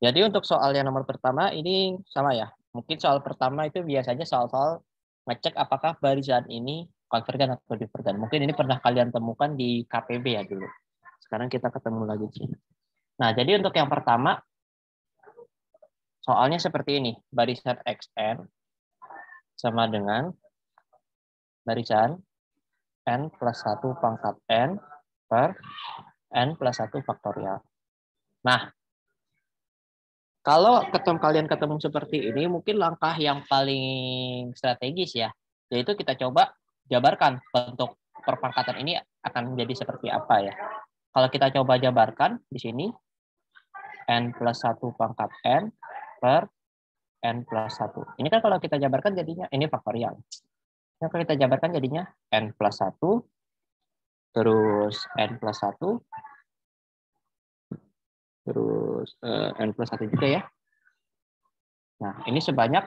Jadi untuk soal yang nomor pertama ini sama ya. Mungkin soal pertama itu biasanya soal-soal ngecek apakah barisan ini konvergen atau divergen. Mungkin ini pernah kalian temukan di KPB ya dulu. Sekarang kita ketemu lagi di sini. Nah, jadi untuk yang pertama, soalnya seperti ini. Barisan XN sama dengan barisan N plus 1 pangkat N per N plus 1 faktorial. Nah, kalau kalian ketemu seperti ini, mungkin langkah yang paling strategis ya, yaitu kita coba jabarkan bentuk perpangkatan ini akan menjadi seperti apa ya. Kalau kita coba jabarkan di sini, N plus 1 pangkat N per N plus 1. Ini kan kalau kita jabarkan jadinya, ini faktorial. Nah, kalau kita jabarkan jadinya N plus 1, terus N plus 1, terus N plus 1 juga ya. Nah, ini sebanyak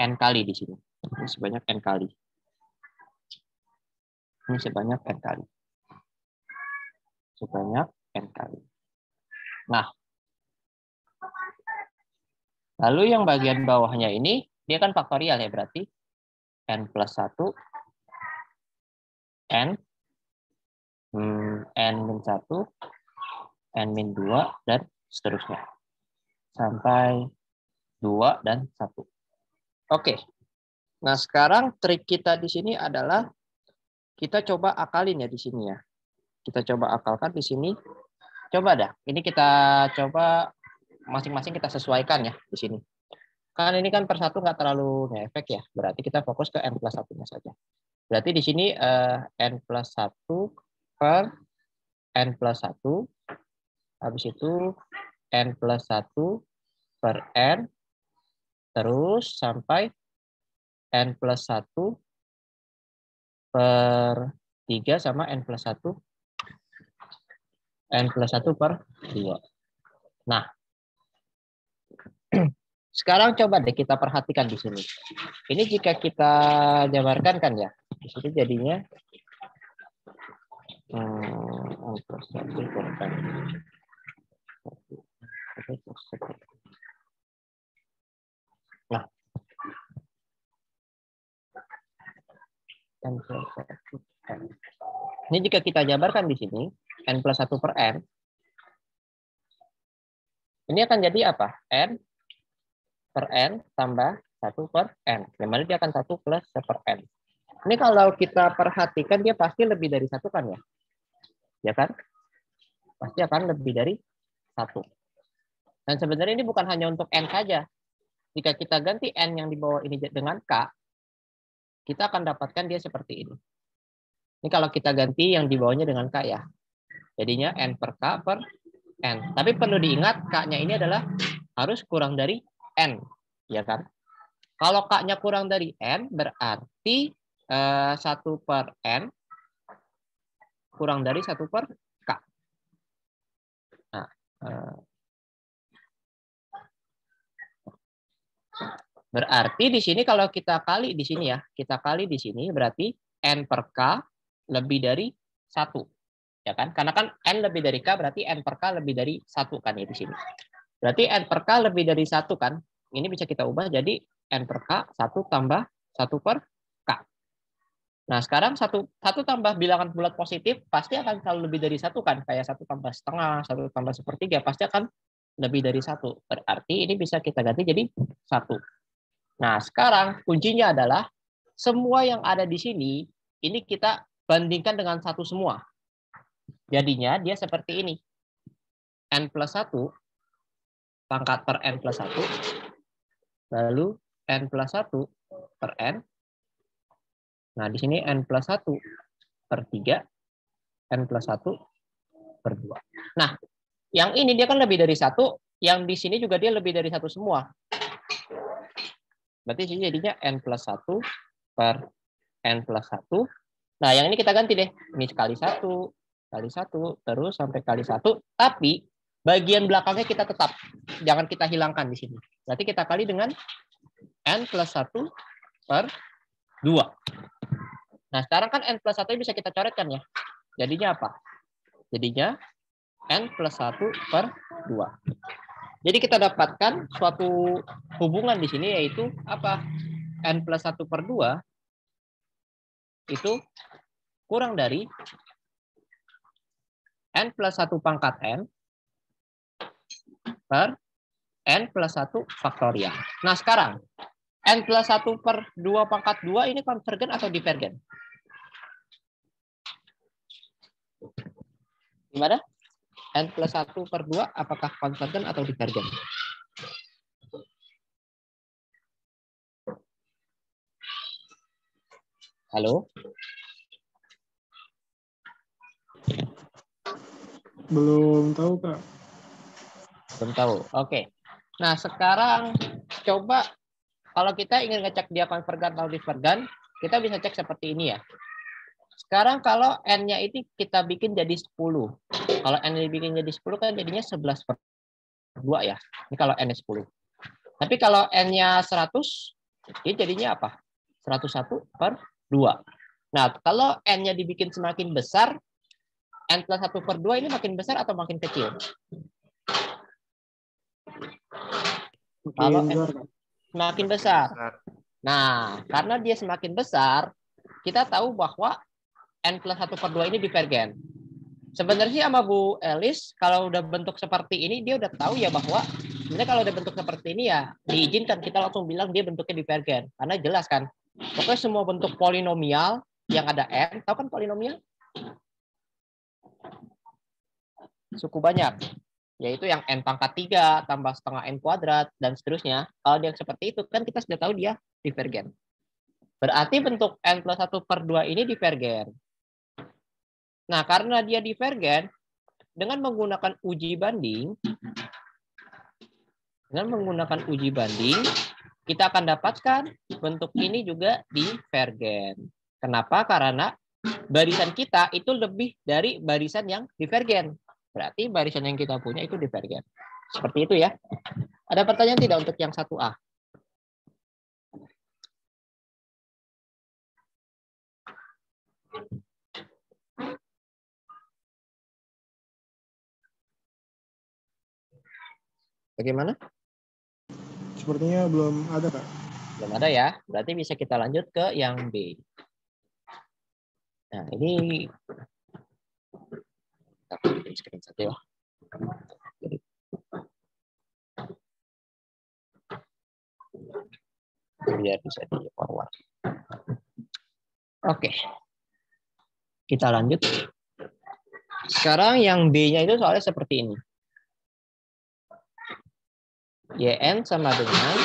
N kali di sini. Ini sebanyak N kali. Ini sebanyak N kali. Sebanyak N kali. Nah, lalu yang bagian bawahnya ini, dia kan faktorial ya, berarti N plus 1, N, N min 1, N min 2, dan seterusnya. Sampai 2 dan 1. Oke. Nah, sekarang trik kita di sini adalah kita coba akalin ya di sini ya. Kita coba akalkan di sini. Coba dah. Ini kita coba masing-masing kita sesuaikan ya di sini. Kan ini kan per satu nggak terlalu ngefek ya. Berarti kita fokus ke N plus 1-nya saja. Berarti di sini N plus 1 per N plus 1. Habis itu N plus 1 per N. Terus sampai N plus 1 per 3 sama N plus 1. N plus 1 per 2. Nah, sekarang coba deh kita perhatikan di sini. Ini jika kita jabarkan kan ya. Di sini jadinya N plus 1 per N. Nah, N plus 1 N. Ini jika kita jabarkan di sini, N plus 1 per N, ini akan jadi apa? N per N tambah 1 per N. Yang mana dia akan 1 plus per N. Ini kalau kita perhatikan, dia pasti lebih dari 1 kan ya? Ya kan? Pasti akan lebih dari 1. Dan sebenarnya ini bukan hanya untuk N saja. Jika kita ganti N yang di bawah ini dengan K, kita akan dapatkan dia seperti ini. Ini kalau kita ganti yang di bawahnya dengan K ya. Jadinya N per K per N. Tapi perlu diingat, K-nya ini adalah harus kurang dari N. Ya kan? Kalau K-nya kurang dari N, berarti 1 per N kurang dari 1 per K. Nah, berarti di sini kalau kita kali di sini ya, kita kali di sini berarti N per K lebih dari 1. Ya kan? Karena kan N lebih dari K berarti N per K lebih dari 1 kan ya di sini. Berarti N per K lebih dari 1 kan. Ini bisa kita ubah jadi N per K 1 tambah 1 per K. Nah, sekarang 1 tambah bilangan bulat positif pasti akan selalu lebih dari 1 kan. Kayak 1 tambah setengah, 1 tambah sepertiga pasti akan lebih dari 1. Berarti ini bisa kita ganti jadi 1. Nah, sekarang kuncinya adalah semua yang ada di sini, ini kita bandingkan dengan 1 semua. Jadinya dia seperti ini. N plus 1, pangkat per N plus 1, lalu N plus 1 per N. Nah, di sini N plus 1 per 3, N plus 1 per 2. Nah, yang ini dia kan lebih dari 1, yang di sini juga dia lebih dari 1 semua. Berarti sini jadinya N plus 1 per N plus 1. Nah, yang ini kita ganti deh. Ini kali 1, kali 1, terus sampai kali 1. Tapi bagian belakangnya kita tetap. Jangan kita hilangkan di sini. Berarti kita kali dengan N plus 1 per 2. Nah, sekarang kan N plus 1 bisa kita coretkan ya. Jadinya apa? Jadinya N plus 1 per 2. Jadi kita dapatkan suatu hubungan di sini yaitu apa? N plus 1 per 2 itu kurang dari N plus 1 pangkat N per N plus 1 faktorial. Nah sekarang, N plus 1 per 2 pangkat 2 ini konvergen atau divergen? Gimana? N plus 1 per 2 apakah konvergen atau divergen? Halo? Belum tahu, Kak. Belum tahu. Oke. Nah, sekarang coba kalau kita ingin ngecek dia konvergen atau divergen, kita bisa cek seperti ini ya. Sekarang kalau N-nya itu kita bikin jadi 10. Kalau N dibikin jadi 10 kan jadinya 11 per 2 ya. Ini kalau N-nya 10. Tapi kalau N-nya 100, ini jadinya apa? 101 per 2. Nah, kalau N-nya dibikin semakin besar, N plus 1 per 2 ini makin besar atau makin kecil? Kalau N semakin besar. Nah, karena dia semakin besar, kita tahu bahwa N plus 1 per 2 ini divergen. Sebenarnya sama Bu Elis, kalau udah bentuk seperti ini, dia udah tahu ya bahwa sebenarnya kalau udah bentuk seperti ini ya diizinkan kita langsung bilang dia bentuknya divergen. Karena jelas kan, pokoknya semua bentuk polinomial yang ada N, tahu kan polinomial? Suku banyak, yaitu yang N pangkat 3 tambah setengah N kuadrat, dan seterusnya. Kalau dia seperti itu, kan kita sudah tahu dia divergen. Berarti bentuk N plus 1 per 2 ini divergen. Nah, karena dia divergen, dengan menggunakan uji banding, kita akan dapatkan bentuk ini juga divergen. Kenapa? Karena barisan kita itu lebih dari barisan yang divergen. Berarti barisan yang kita punya itu divergen. Seperti itu ya. Ada pertanyaan tidak untuk yang 1A? Bagaimana? Sepertinya belum ada, Kak. Belum ada ya. Berarti bisa kita lanjut ke yang B. Nah, ini kita bikin screenshot ya. Biar bisa di forward. Oke. Kita lanjut. Sekarang yang B-nya itu soalnya seperti ini. YN sama dengan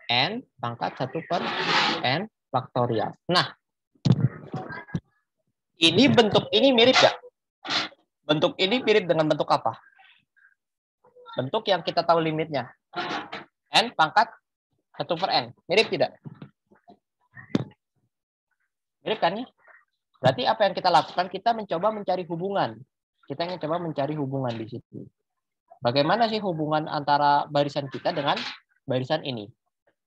N pangkat 1 per N faktorial. Nah, ini bentuk ini mirip nggak? Bentuk ini mirip dengan bentuk apa? Bentuk yang kita tahu limitnya. N pangkat 1 per N. Mirip tidak? Mirip kan ya? Berarti apa yang kita lakukan? Kita mencoba mencari hubungan. Kita ingin coba mencari hubungan di situ. Bagaimana sih hubungan antara barisan kita dengan barisan ini?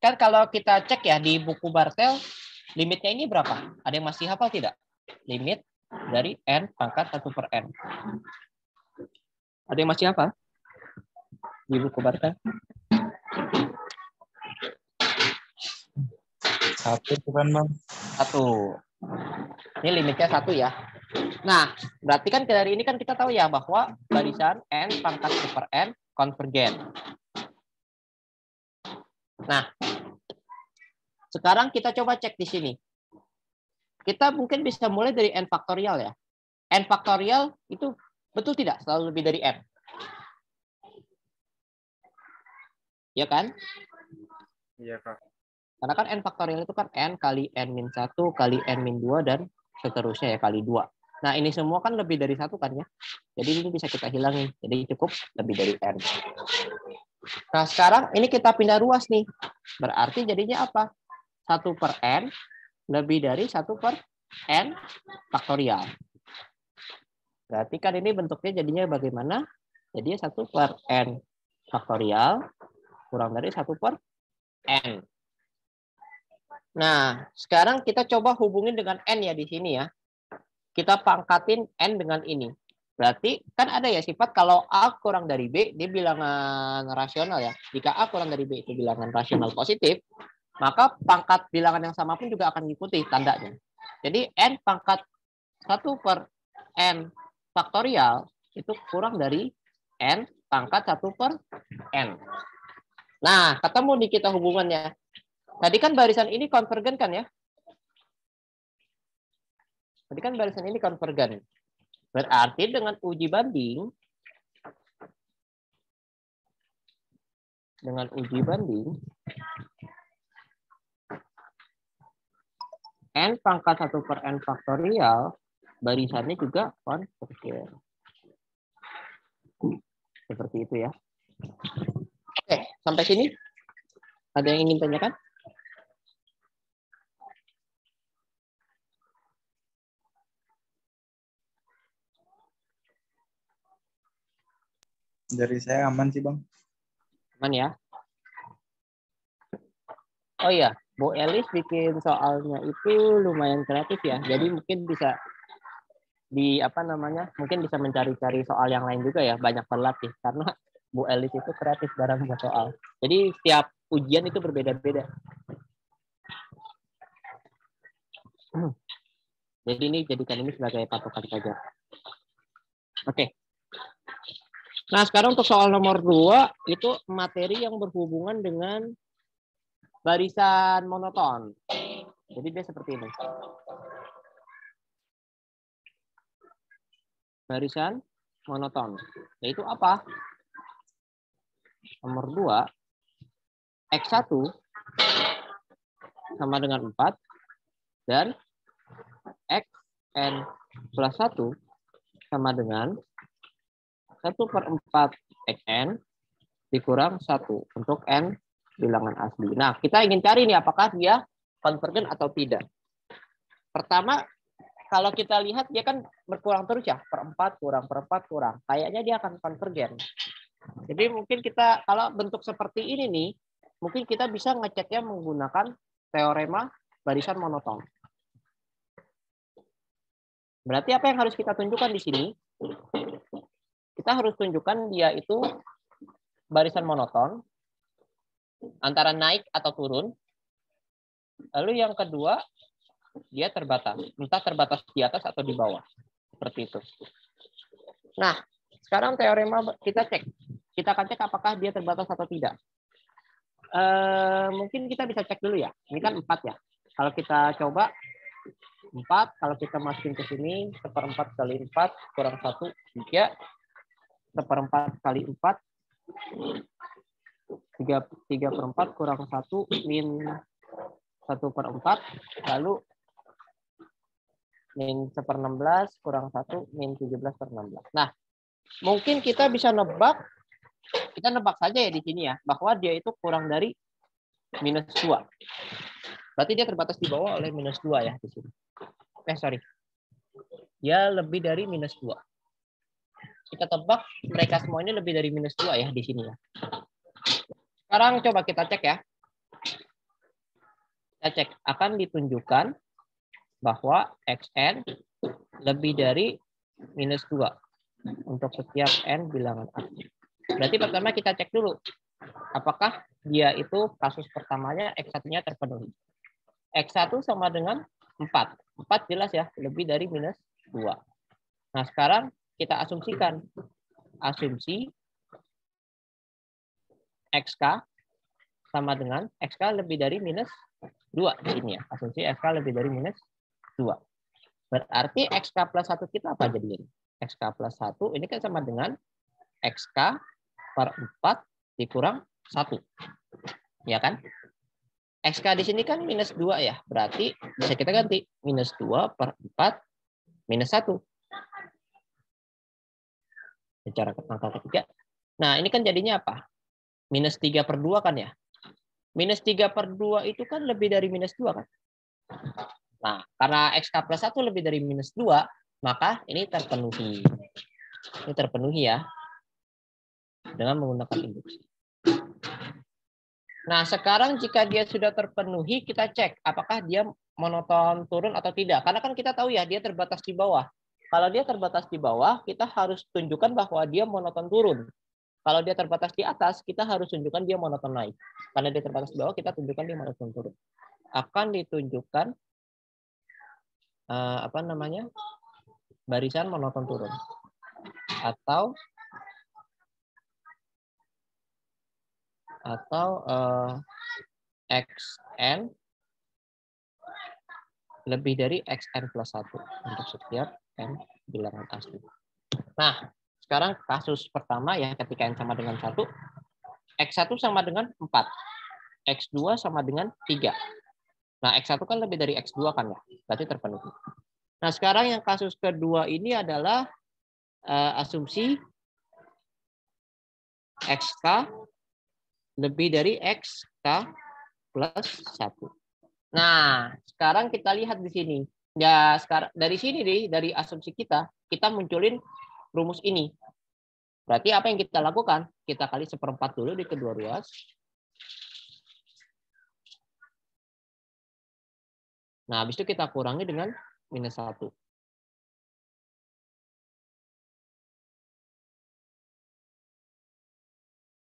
Kan kalau kita cek ya di buku Bartel, limitnya ini berapa? Ada yang masih hafal tidak? Limit dari N pangkat 1 per N. Ada yang masih hafal? Di buku Bartel? 1 bukan, Bang? 1. Ini limitnya 1 ya. Nah, berarti kan dari ini kan kita tahu ya bahwa barisan N pangkat 1 per N konvergen. Nah, sekarang kita coba cek di sini. Kita mungkin bisa mulai dari N faktorial ya. N faktorial itu betul tidak selalu lebih dari N? Ya kan? Iya, Kak. Karena kan N faktorial itu kan N kali N-1 kali N-2 dan seterusnya ya kali 2. Nah ini semua kan lebih dari 1 kan ya. Jadi ini bisa kita hilangin. Jadi cukup lebih dari N. Nah sekarang ini kita pindah ruas nih. Berarti jadinya apa? 1 per N lebih dari 1 per N faktorial. Berarti kan ini bentuknya jadinya bagaimana? Jadinya 1 per N faktorial kurang dari 1 per N. Nah, sekarang kita coba hubungin dengan N ya di sini ya. Kita pangkatin N dengan ini. Berarti kan ada ya sifat kalau A kurang dari B, dia bilangan rasional ya. Jika A kurang dari B itu bilangan rasional positif, maka pangkat bilangan yang sama pun juga akan diikuti tandanya. Jadi N pangkat 1 per N faktorial itu kurang dari N pangkat 1 per N. Nah, ketemu di kita hubungannya. Tadi kan barisan ini konvergen kan ya? Tadi kan barisan ini konvergen. Berarti dengan uji banding, N pangkat 1 per N faktorial, barisannya juga konvergen. Seperti itu ya. Oke, sampai sini. Ada yang ingin tanyakan? Dari saya aman sih, Bang. Aman ya. Oh iya, Bu Elis bikin soalnya itu lumayan kreatif ya. Jadi mungkin bisa mungkin bisa mencari-cari soal yang lain juga ya, banyak berlatih karena Bu Elis itu kreatif dalam membuat soal. Jadi setiap ujian itu berbeda-beda. Jadi ini jadikan ini sebagai patokan saja. Oke. Nah, sekarang untuk soal nomor 2 itu materi yang berhubungan dengan barisan monoton. Jadi dia seperti ini. Barisan monoton. Yaitu apa? Nomor 2, X1 sama dengan 4 dan Xn plus 1 sama dengan 1 per 4 Xn dikurang 1 untuk N bilangan asli. Nah, kita ingin cari nih apakah dia konvergen atau tidak. Pertama, kalau kita lihat dia kan berkurang terus ya, per 4 kurang, per 4 kurang. Kayaknya dia akan konvergen. Jadi mungkin kita, kalau bentuk seperti ini nih, mungkin kita bisa ngeceknya menggunakan teorema barisan monoton. Berarti apa yang harus kita tunjukkan di sini? Kita harus tunjukkan dia itu barisan monoton antara naik atau turun. Lalu yang kedua, dia terbatas. Entah terbatas di atas atau di bawah. Seperti itu. Nah, sekarang teorema kita cek. Kita akan cek apakah dia terbatas atau tidak. Mungkin kita bisa cek dulu ya. Ini kan 4 ya. Kalau kita coba 4, kalau kita masukin ke sini, 1/4 kali 4 kurang 1, 3. 1/4 kali 4, 3/4 kurang 1, min 1/4, lalu min 1/16 kurang 1, min 17/16. Nah, mungkin kita bisa nebak saja ya di sini ya, bahwa dia itu kurang dari minus 2. Berarti dia terbatas di bawah oleh minus 2 ya di sini. Dia lebih dari minus 2. Kita tebak mereka semua ini lebih dari minus 2 ya di sini ya. Sekarang coba kita cek ya. Kita cek akan ditunjukkan bahwa Xn lebih dari minus 2 untuk setiap N bilangan asli. Berarti pertama kita cek dulu apakah dia itu kasus pertamanya X1-nya terpenuhi. X1 sama dengan 4. 4 jelas ya, lebih dari minus 2. Nah, sekarang kita asumsikan. Asumsi XK sama dengan XK lebih dari minus 2 di sini ya. Asumsi XK lebih dari minus 2. Berarti XK plus 1 kita apa jadinya? XK plus 1 ini kan sama dengan XK per 4 dikurang 1. Ya kan? XK di sini kan minus 2 ya. Berarti bisa kita ganti. Minus 2 per 4 minus 1. Secara angka ketiga. Nah, ini kan jadinya apa? Minus 3/2 kan ya? Minus 3/2 itu kan lebih dari minus 2 kan? Nah, karena XK plus 1 lebih dari minus 2, maka ini terpenuhi. Ini terpenuhi ya. Dengan menggunakan induksi. Nah, sekarang jika dia sudah terpenuhi, kita cek apakah dia monoton turun atau tidak. Karena kan kita tahu ya, dia terbatas di bawah. Kalau dia terbatas di bawah, kita harus tunjukkan bahwa dia monoton turun. Kalau dia terbatas di atas, kita harus tunjukkan dia monoton naik. Karena dia terbatas di bawah, kita tunjukkan dia monoton turun. Akan ditunjukkan barisan monoton turun atau xn lebih dari xn plus 1 untuk setiap n bilangan asli. Nah, sekarang kasus pertama ya, ketika n sama dengan 1, x1 sama dengan 4, x2 sama dengan 3. Nah, x1 kan lebih dari x2 kan ya, berarti terpenuhi. Nah, sekarang yang kasus kedua ini adalah asumsi xk lebih dari xk plus 1. Nah, sekarang kita lihat di sini. Ya, sekarang dari sini nih, dari asumsi kita munculin rumus ini. Berarti apa yang kita lakukan? Kita kali 1/4 dulu di kedua ruas. Nah, habis itu kita kurangi dengan minus 1.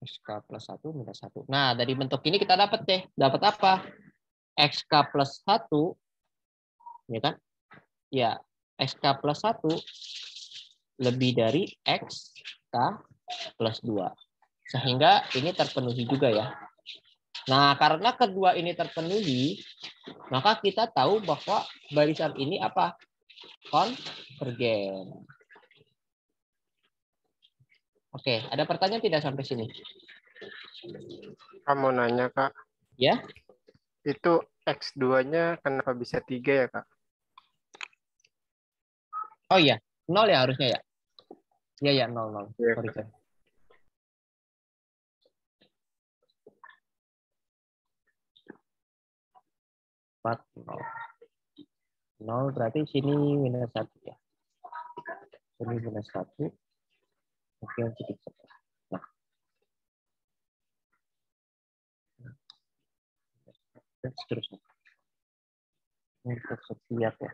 XK plus 1 minus 1. Nah, dari bentuk ini kita dapat apa? XK plus 1, ya kan? Ya, XK plus 1 lebih dari XK plus 2. Sehingga ini terpenuhi juga ya. Nah, karena kedua ini terpenuhi, maka kita tahu bahwa barisan ini apa? Konvergen. Oke, ada pertanyaan tidak sampai sini? Kamu nanya, Kak. Ya. Itu X2-nya kenapa bisa 3 ya, Kak? Oh iya, 0 ya harusnya ya? Iya, ya, 0. Iya, Sorry, Kak. sorry. 0 berarti sini minus 1 ya. Sini minus 1. Oke, sedikit. Nah. Dan seterusnya. Untuk setiap ya.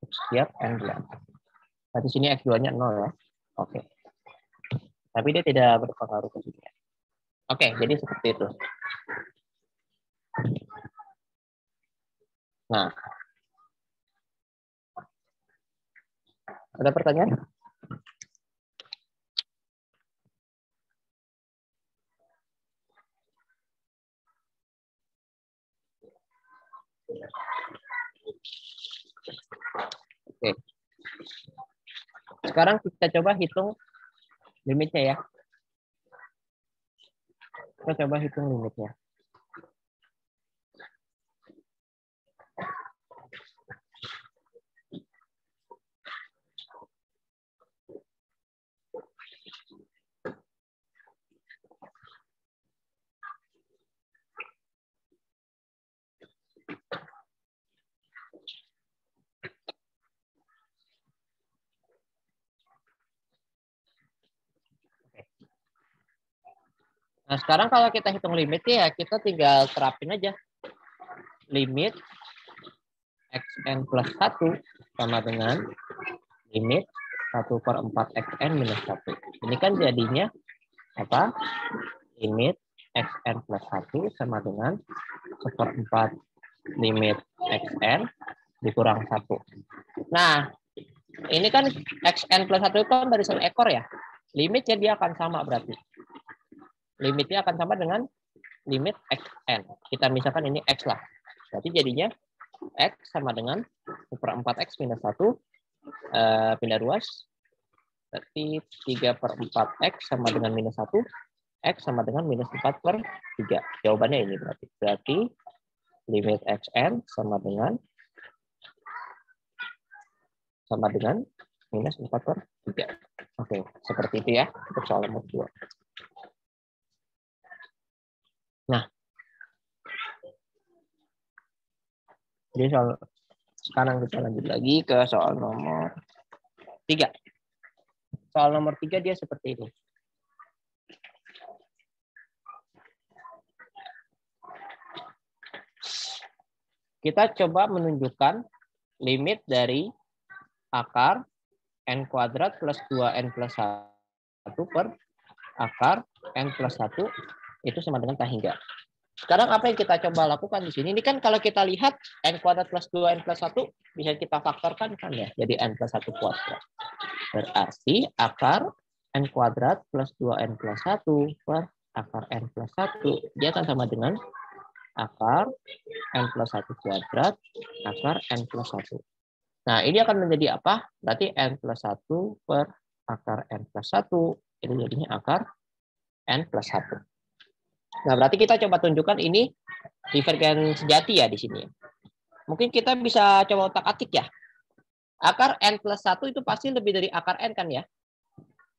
Untuk setiap N bulan. Berarti sini X2-nya 0 ya. Oke. Tapi dia tidak berpengaruh ke sini. Oke, jadi seperti itu. Nah. Ada pertanyaan? Oke. Sekarang kita coba hitung limitnya ya. Kita coba hitung limitnya. Nah, sekarang kalau kita hitung limitnya ya, kita tinggal terapin aja. Limit xn plus 1 sama dengan limit 1/4 xn minus 1. Ini kan jadinya apa? Limit xn plus 1 sama dengan 1/4 limit xn dikurang 1. Nah, ini kan xn plus 1 itu kan barisan ekor ya. Limitnya dia akan sama berarti. Limitnya akan sama dengan limit xn. Kita misalkan ini x lah. Berarti jadinya x sama dengan 1/4 x minus 1 pindah ruas. Berarti 3/4 x sama dengan minus 1. X sama dengan minus 4/3. Jawabannya ini berarti. Berarti limit xn sama dengan minus 4/3. Oke, seperti itu ya untuk soal nomor 2. Nah, jadi sekarang kita lanjut lagi ke soal nomor 3. Soal nomor 3 dia seperti ini. Kita coba menunjukkan limit dari akar n kuadrat plus 2n plus 1 per akar n plus 1 itu sama dengan tak hingga. Sekarang apa yang kita coba lakukan di sini? Ini kan kalau kita lihat n kuadrat plus 2n plus 1 bisa kita faktorkan kan ya, jadi n plus 1 kuadrat. Berarti akar n kuadrat plus 2n plus 1 per akar n plus 1 dia akan sama dengan akar n plus 1 kuadrat akar n plus 1. Nah, ini akan menjadi apa? Berarti n plus 1 per akar n plus 1 itu jadinya akar n plus 1. Nah, berarti kita coba tunjukkan ini divergen sejati ya di sini. Mungkin kita bisa coba otak-atik ya. Akar n plus 1 itu pasti lebih dari akar n kan ya?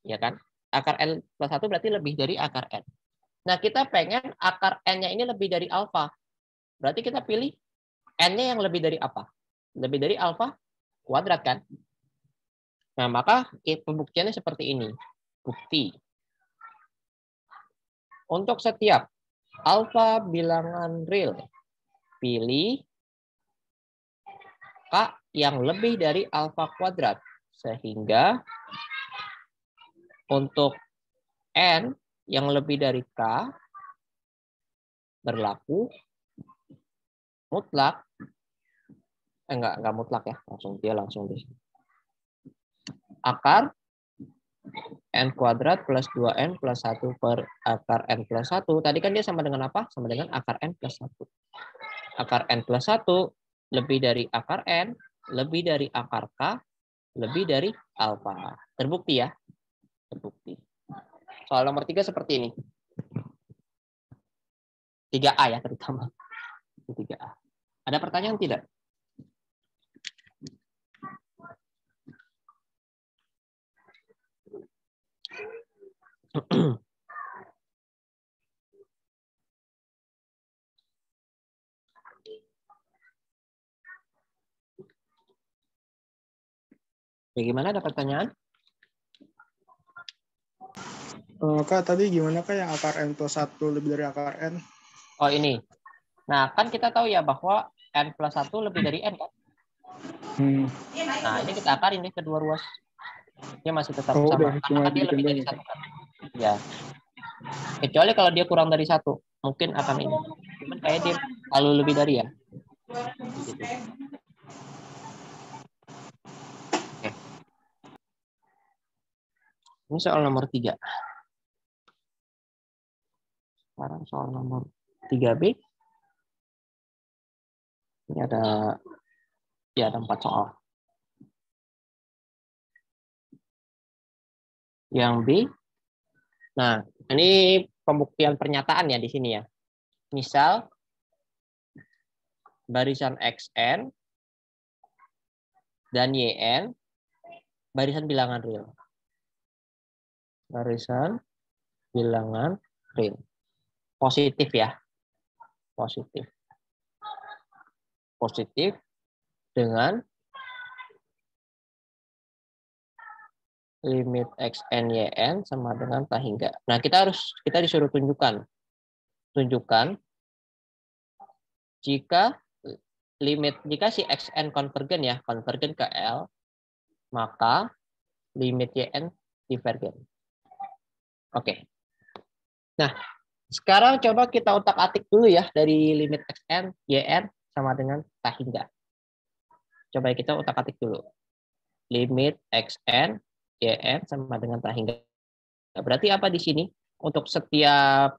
Ya kan? Akar n plus 1 berarti lebih dari akar n. Nah, kita pengen akar n-nya ini lebih dari alfa. Berarti kita pilih n-nya yang lebih dari apa? Lebih dari alfa kuadrat kan? Nah, maka pembuktiannya seperti ini. Bukti. Untuk setiap alfa bilangan real, pilih K yang lebih dari alfa kuadrat. Sehingga untuk N yang lebih dari K berlaku mutlak. Enggak mutlak ya. Langsung di akar n kuadrat plus 2n plus 1 per akar n plus 1. Tadi kan dia sama dengan apa? Sama dengan akar n plus 1. Akar n plus 1 lebih dari akar n, lebih dari akar k, lebih dari alfa. Terbukti ya? Terbukti. Soal nomor 3 seperti ini. 3A ya terutama. 3A. Ada pertanyaan tidak? Bagaimana, ada pertanyaan? Kak, tadi gimana Kak yang akar n plus 1 lebih dari akar n? Oh ini. Nah, kan kita tahu ya bahwa n plus 1 lebih dari n kan? Nah, ini kita akarin nih kedua ruas. Dia masih tetap sama. Karena dia lebih dari 1 kan. Ya. Kecuali kalau dia kurang dari 1. Mungkin akan ini. Cuman kayak dia selalu lebih dari ya. Gitu. Oke. Ini soal nomor 3. Sekarang soal nomor 3B. Ini ada 4 soal. Yang B. Nah, ini pembuktian pernyataan ya di sini ya. Misal barisan XN dan YN barisan bilangan real. Barisan bilangan real. Positif ya. Positif. Positif dengan limit xn yn sama dengan tak hingga. Nah, kita disuruh tunjukkan jika si xn konvergen ya, konvergen ke L, maka limit yn divergen. Oke. Nah, sekarang coba kita otak-atik dulu ya dari limit xn yn sama dengan tak hingga. Coba kita otak-atik dulu. Limit xn yn sama dengan tak hingga. Berarti apa di sini? Untuk setiap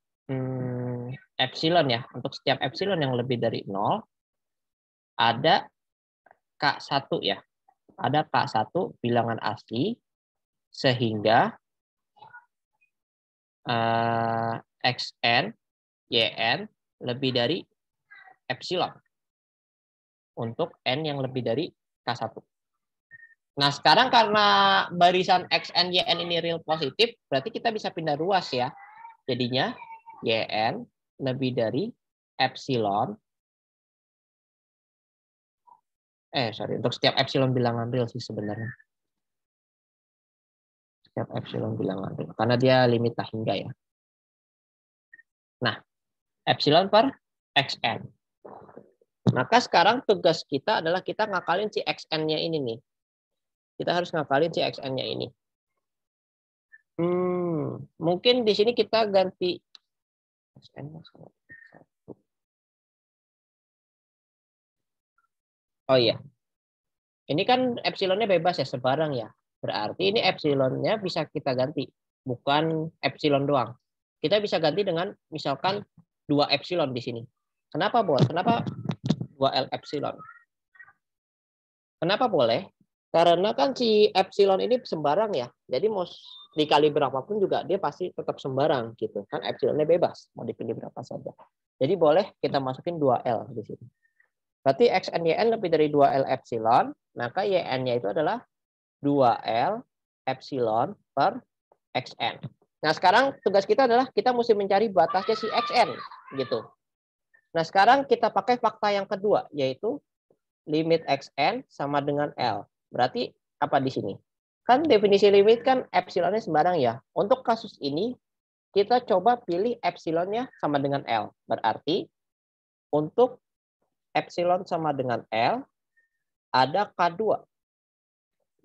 epsilon ya, untuk setiap epsilon yang lebih dari 0, ada K1 ya. Ada K1 bilangan asli, sehingga xn, yn lebih dari epsilon. Untuk n yang lebih dari K1. Nah, sekarang karena barisan xn, yn ini real positif, berarti kita bisa pindah ruas ya. Jadinya yn lebih dari epsilon. Untuk setiap epsilon bilangan real sih sebenarnya. Setiap epsilon bilangan real. Karena dia limit tak hingga ya. Nah, epsilon per xn. Maka sekarang tugas kita adalah kita ngakalin si xn-nya ini nih. Kita harus ngakalin si xn-nya ini. Mungkin di sini kita ganti xn. Oh iya. Ini kan epsilonnya bebas ya, sebarang ya. Berarti ini epsilonnya bisa kita ganti. Bukan epsilon doang. Kita bisa ganti dengan misalkan 2 epsilon di sini. Kenapa boleh? Kenapa 2L epsilon? Kenapa boleh? Karena kan si epsilon ini sembarang ya. Jadi mau dikali berapapun juga dia pasti tetap sembarang gitu. Kan epsilonnya bebas. Mau dipilih berapa saja. Jadi boleh kita masukin 2L di sini. Berarti xn yn lebih dari 2L epsilon, maka yn-nya itu adalah 2L epsilon per xn. Nah, sekarang tugas kita adalah kita mesti mencari batasnya si xn gitu. Nah, sekarang kita pakai fakta yang kedua, yaitu limit xn sama dengan L. Berarti apa di sini? Kan definisi limit kan epsilonnya sembarang ya. Untuk kasus ini, kita coba pilih epsilonnya sama dengan L. Berarti untuk epsilon sama dengan L, ada K2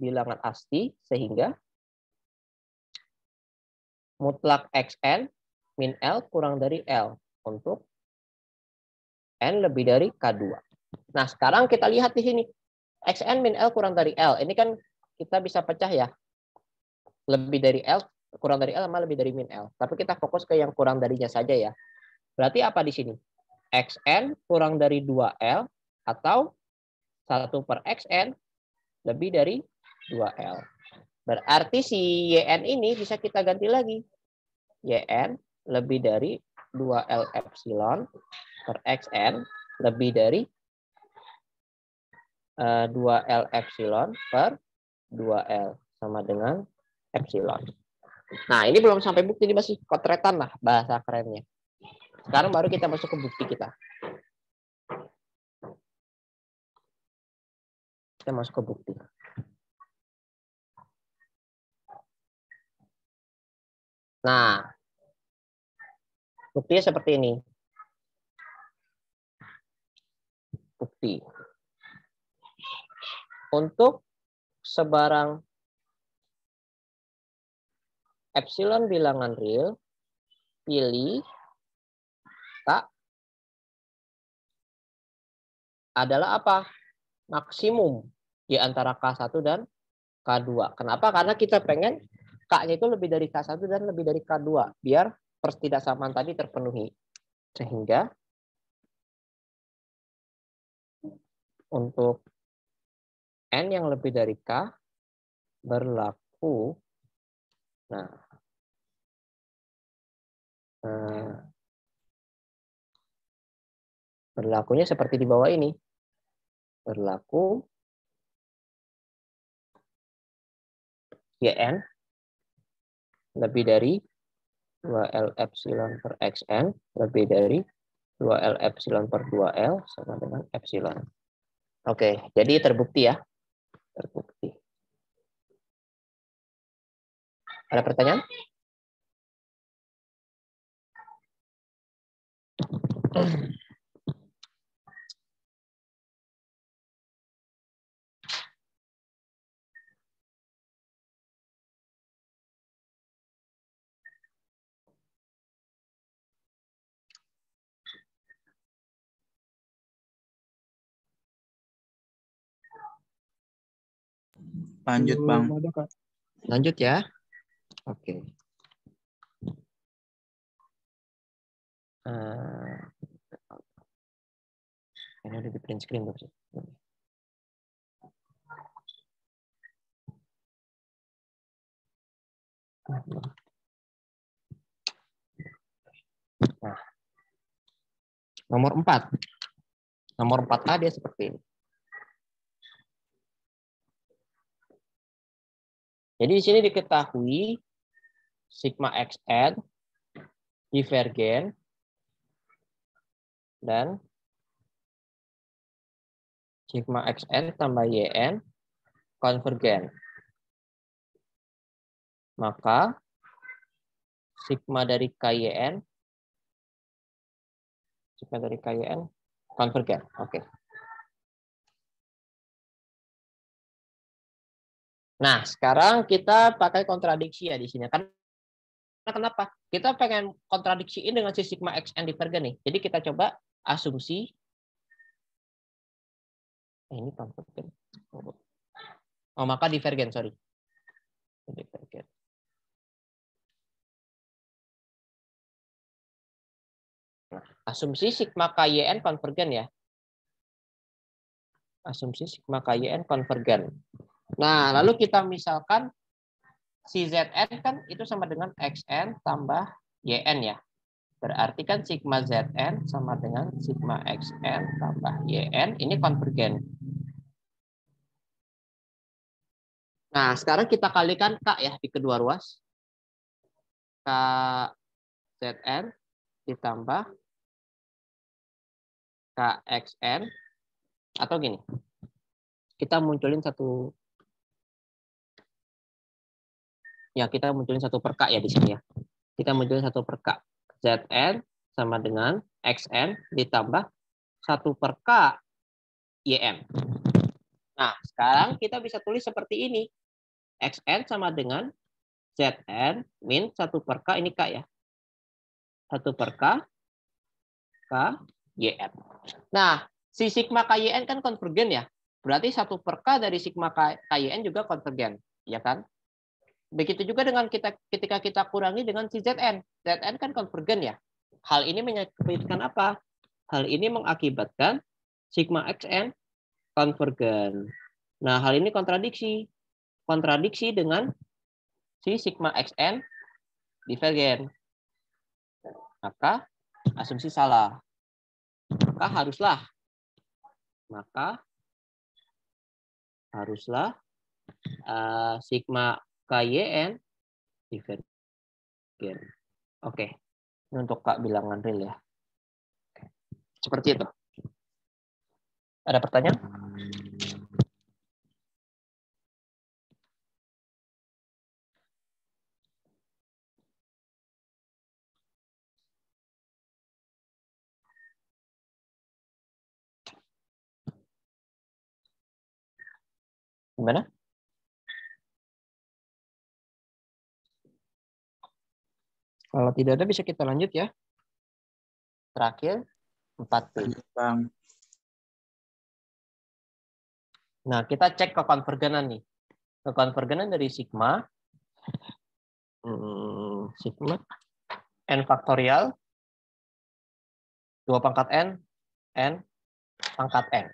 bilangan asti, sehingga mutlak xn min L kurang dari L untuk N lebih dari K2. Nah, sekarang kita lihat di sini. Xn min L kurang dari L. Ini kan kita bisa pecah ya. Lebih dari L, kurang dari L sama lebih dari min L. Tapi kita fokus ke yang kurang darinya saja ya. Berarti apa di sini? Xn kurang dari 2L atau 1 per Xn lebih dari 2L. Berarti si YN ini bisa kita ganti lagi. YN lebih dari 2L epsilon per Xn lebih dari 2L epsilon per 2L sama dengan epsilon. Nah, ini belum sampai bukti, ini masih kotretan lah bahasa kerennya. Sekarang baru kita masuk ke bukti kita. Kita masuk ke bukti. Nah, buktinya seperti ini. Bukti. Untuk sebarang epsilon bilangan real, pilih K adalah apa? Maksimum di antara K1 dan K2. Kenapa? Karena kita pengen K-nya itu lebih dari K1 dan lebih dari K2. Biar pertidaksamaan tadi terpenuhi. Sehingga untuk N yang lebih dari K berlaku. Nah, berlakunya seperti di bawah ini. Berlaku YN lebih dari 2L epsilon per XN lebih dari 2L epsilon per 2L sama dengan epsilon. Oke, jadi terbukti ya. Terbukti. Ada pertanyaan? Lanjut, Bang. Lanjut ya. Oke. Ini udah di print screen belum sih? Nah, nomor 4. Nomor 4A dia seperti ini. Jadi di sini diketahui sigma xn divergen dan sigma xn tambah yn konvergen. Maka sigma dari KYN Konvergen. Oke. Nah, sekarang kita pakai kontradiksi ya di sini. Karena kenapa? Kita pengen kontradiksiin dengan si sigma xn divergen nih. Jadi kita coba asumsi. Ini konvergen. Oh, maka divergen, sorry. Divergen. Nah, asumsi sigma KYN konvergen ya. Asumsi sigma KYN konvergen. Nah, lalu kita misalkan si ZN kan itu sama dengan XN tambah YN ya. Berarti kan sigma ZN sama dengan sigma XN tambah YN. Ini konvergen. Nah, sekarang kita kalikan K ya di kedua ruas. K ZN ditambah KXN. Atau gini. Kita munculin satu per K ya di sini ya. Kita munculin satu per K. ZN sama dengan XN ditambah 1 per K YN. Nah, sekarang kita bisa tulis seperti ini. XN sama dengan ZN min 1 per K, ini K ya. 1 per K YN. Nah, si sigma KYN kan konvergen ya. Berarti 1 per K dari sigma KYN juga konvergen. Ya kan? Begitu juga dengan ketika kita kurangi dengan si ZN. ZN kan konvergen ya. Hal ini mengakibatkan apa? Hal ini mengakibatkan sigma XN konvergen. Nah, hal ini kontradiksi. Kontradiksi dengan si sigma XN divergen. Maka asumsi salah. Maka haruslah sigma KYN divergen. Oke. Ini untuk Kak bilangan real ya. Seperti itu. Ada pertanyaan? Gimana? Kalau tidak ada bisa kita lanjut ya. Terakhir 4P. Bang. Nah, kita cek kekonvergenan nih. Kekonvergenan dari sigma n faktorial 2 pangkat n pangkat n.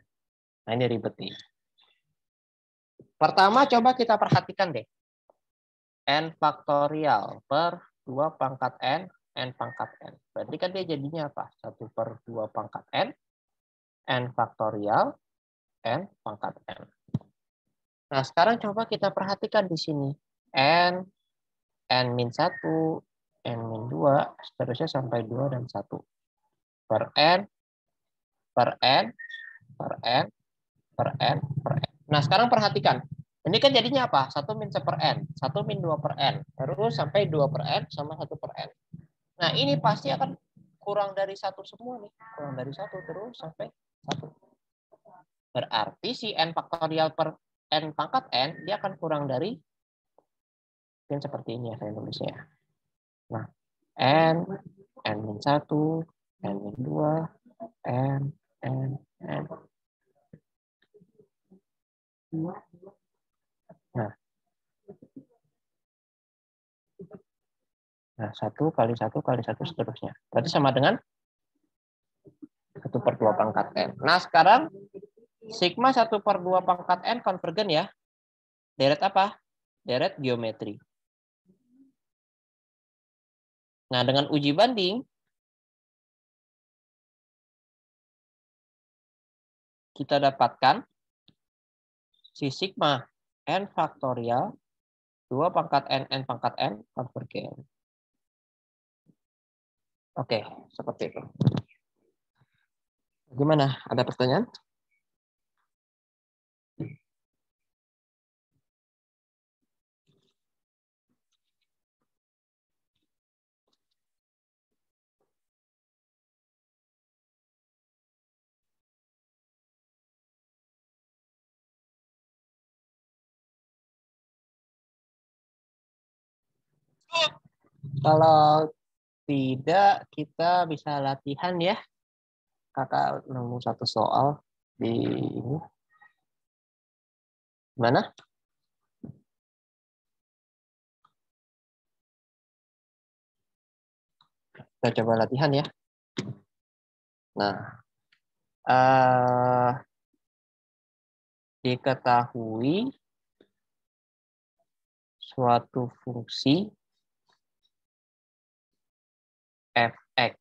Nah, ini ribet nih. Pertama coba kita perhatikan deh. N faktorial per 2 pangkat n pangkat n. Berarti kan dia jadinya apa? 1 per 2 pangkat n faktorial, n pangkat n. Nah, sekarang coba kita perhatikan di sini. N min 1, n min 2, seterusnya sampai 2 dan 1. Per n, per n, per n, per n, per n. Nah, sekarang perhatikan. Ini kan jadinya apa? 1 min 1 per n, 1 min 2 per n, terus sampai 2 per n sama 1 per n. Nah, ini pasti akan kurang dari 1 semua nih. Kurang dari 1 terus sampai 1. Berarti si n faktorial per n pangkat n, dia akan kurang dari, mungkin seperti ini ya saya tulisnya. Nah, n min 1, n min 2, n. Nah, 1 kali 1 kali 1 seterusnya. Berarti sama dengan 1 per 2 pangkat n. Nah, sekarang sigma 1 per 2 pangkat n konvergen ya. Deret apa? Deret geometri. Nah, dengan uji banding, kita dapatkan si sigma n faktorial 2 pangkat n pangkat n konvergen. Oke, seperti itu. Gimana? Ada pertanyaan? Kalau tidak, kita bisa latihan ya. Kakak nemu satu soal di ini. Mana? Kita coba latihan ya. Nah, diketahui suatu fungsi fx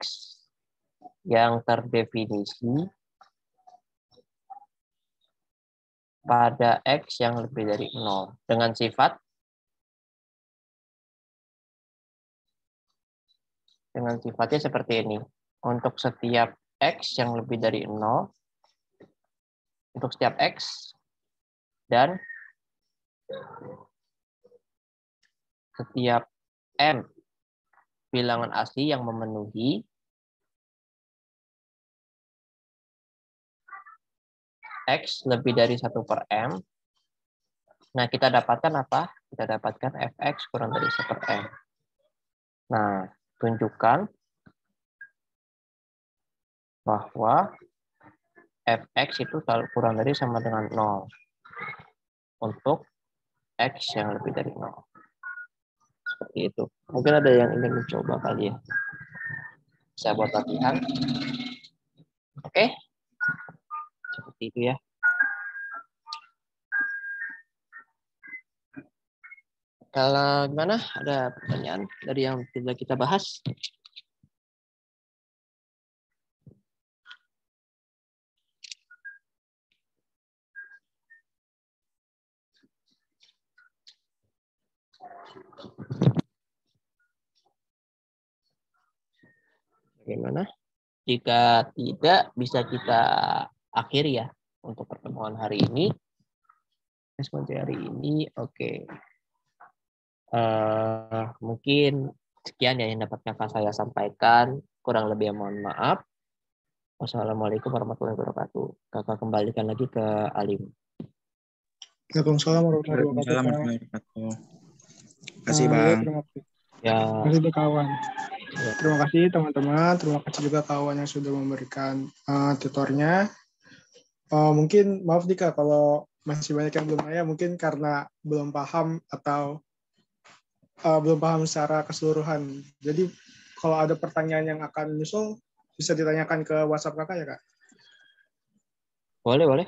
yang terdefinisi pada x yang lebih dari 0 dengan sifatnya seperti ini. Untuk setiap x yang lebih dari 0, untuk setiap x dan setiap m bilangan asli yang memenuhi x lebih dari 1/m. Nah, kita dapatkan apa? Kita dapatkan fx kurang dari 1/m. Nah, tunjukkan bahwa fx itu selalu kurang dari sama dengan 0 untuk x yang lebih dari 0. Seperti itu. Mungkin ada yang ingin mencoba kali ya. Bisa buat latihan. Oke. Seperti itu ya. Kalau gimana? Ada pertanyaan dari yang sudah kita bahas? Bagaimana? Jika tidak, bisa kita akhiri ya untuk pertemuan hari ini. Hari ini, oke. Mungkin sekian ya yang dapat kakak saya sampaikan. Kurang lebih mohon maaf. Wassalamualaikum warahmatullahi wabarakatuh. Kakak kembalikan lagi ke Alim. Waalaikumsalam warahmatullahi wabarakatuh. Terima kasih, Bang. Terima kasih. Ya. Terima kasih kawan. Ya. Terima kasih teman-teman. Terima kasih juga kawan yang sudah memberikan tutornya. Mungkin maaf nih Kak, kalau masih banyak yang belum nanya, mungkin karena belum paham atau belum paham secara keseluruhan. Jadi kalau ada pertanyaan yang akan menyusul, bisa ditanyakan ke WhatsApp Kakak ya Kak? Boleh.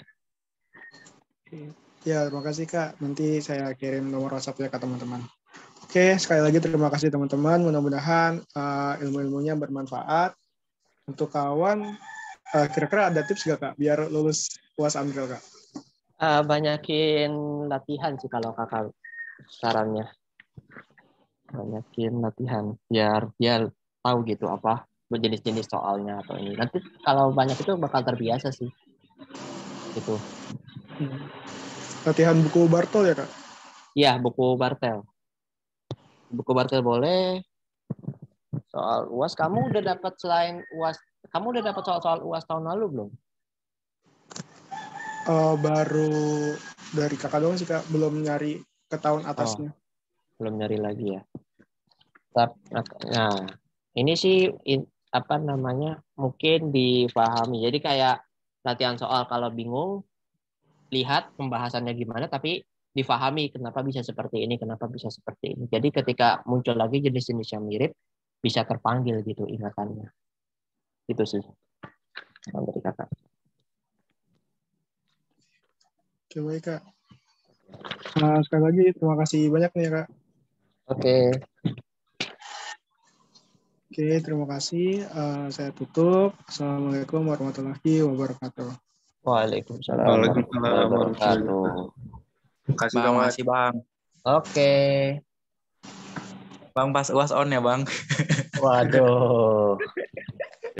Ya, terima kasih Kak. Nanti saya kirim nomor WhatsApp-nya ke teman-teman. Oke, sekali lagi terima kasih teman-teman. Mudah-mudahan ilmu-ilmunya bermanfaat. Untuk kawan, kira-kira ada tips nggak Kak biar lulus UAS Amdal Kak? Banyakin latihan sih kalau kakak sarannya. Banyakin latihan biar dia tahu gitu apa jenis-jenis soalnya atau ini. Nanti kalau banyak itu bakal terbiasa sih. Gitu. Latihan buku Bartol ya Kak? Iya, buku Bartel. Buku Bartel boleh. Soal UAS kamu udah dapat selain UAS, kamu udah dapat soal-soal UAS tahun lalu belum? Baru dari Kakak doang sih Kak, belum nyari ke tahun atasnya. Belum nyari lagi ya. Nah, ini sih apa namanya? Mungkin dipahami. Jadi kayak latihan soal kalau bingung lihat pembahasannya gimana tapi difahami kenapa bisa seperti ini, kenapa bisa seperti ini. Jadi ketika muncul lagi jenis-jenis yang mirip bisa terpanggil gitu ingatannya. Itu sih. Dari kakak. Oke, baik Kak. Sekali lagi terima kasih banyak nih Kak. Oke. Oke, terima kasih. Saya tutup. Assalamualaikum warahmatullahi wabarakatuh. Waalaikumsalam warahmatullahi wabarakatuh. Terima kasih Bang, makasih Bang. Oke. Bang pas UAS on ya Bang. Waduh.